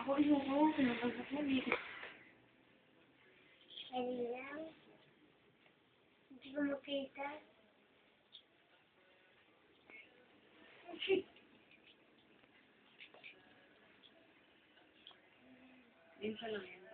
Ako rin mo, pinapagod mo, hindi. Ayun lang. Hindi ko makita. Minsan lang yan.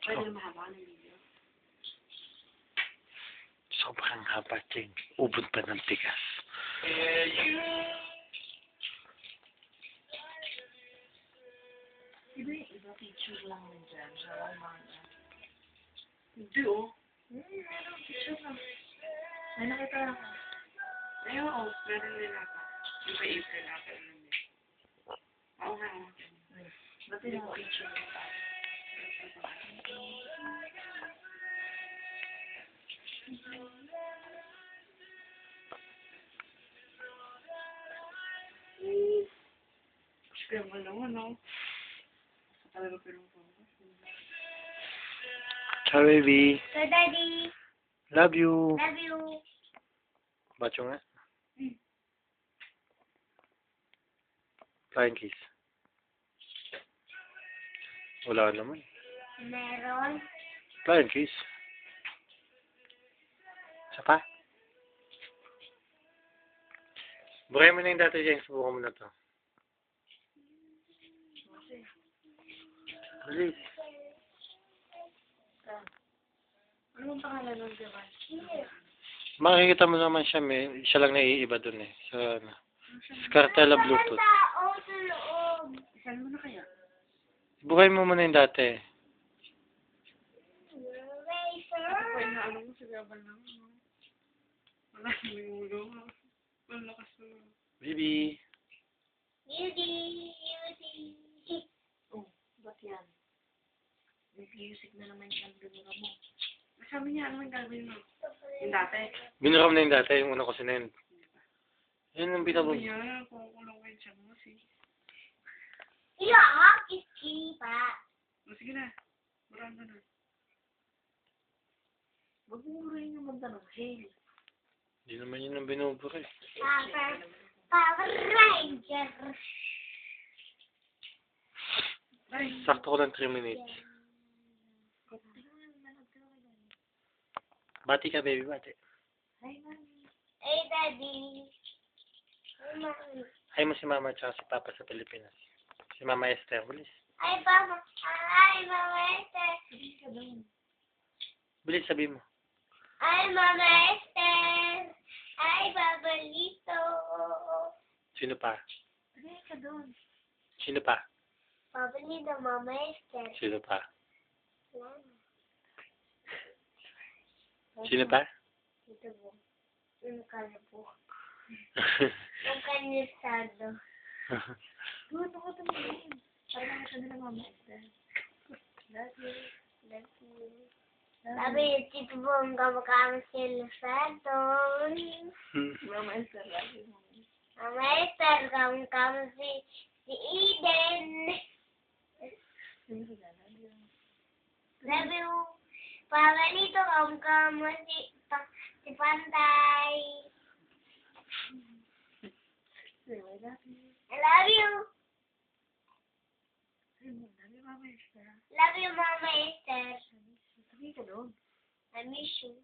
Pwede na mahaba ng video. Sobrang haba, Ching. Ubod pa ng tigas. Iba yung iba picture lang nandyan. Walang mga. Hindi oh. Meron picture lang. May nakita lang ako. Ayun oh. Meron din ako. Iba April ako lang din. Oo nga oh. Ba't din ako picture lang tayo? Scramble naman oh. Talaga pinong-focus. Ciao, baby. So, Daddy. Love you. Love you. Bacho nga. Flying kiss. Wala naman. Meron. Flying kiss. Isa pa? Bukay mo na yung dati, Jeng. Subukan mo na to. Dali. Ano bang pangalan ng device? Makikita mo naman siya, may siya lang naiiba dun eh. Sa Scartella Bluetooth. Tao sa loob. Isan mo na kaya? Bukay mo muna yung dati. Eraser. Ako inaano mo sa gabal naman. Wala may ulo. Malakas mo. Baby. Beauty. Oh, ba't yan? May music na naman siyang binura mo. Sabi niya, ano ang gagawin mo? Yung dati. Binuram na yung dati, yung una ko sinend. Yun ang binabog. Sabi niya, kukulong kayo siya mo. Iyak. Iskipa. Sige na. Burang ka na. Huwag mo murahin yung magtanong. Hey. Hindi naman yun ang binubura eh. Power Ranger. Ay. Sakto ko lang 3 minutes. Bati ka, baby, bati. Hi, mami. Hey, Daddy. Hey, Mommy. Hi mo si Mama at si Papa sa Pilipinas. Si Mama Esther, bilis. Hi, Papa. Hi, Mama Esther. Sabi ka doon. Bilis, sabi mo. Hi, Mama Esther. Hi, Papa Lito. Sino pa? Sabi ka doon. Sino pa? Papa Lito, Mama Esther. Sino pa? Salamat. Sino pa? Ito po. Yung kanya po. Yung kanya sado. Doon ako tumingin. Para makita nila Mama Esther. Love you. Love you. Sabi niya, Tito Bong, kamukha sila sa doon. Mama Esther, love you. Mama Esther, kamukha si Eden. Love you. Papa Lito, kamukha si Pantay. I love you. Love you, Mama Esther. Love you, Mama Esther. Sabi ka doon. I miss you.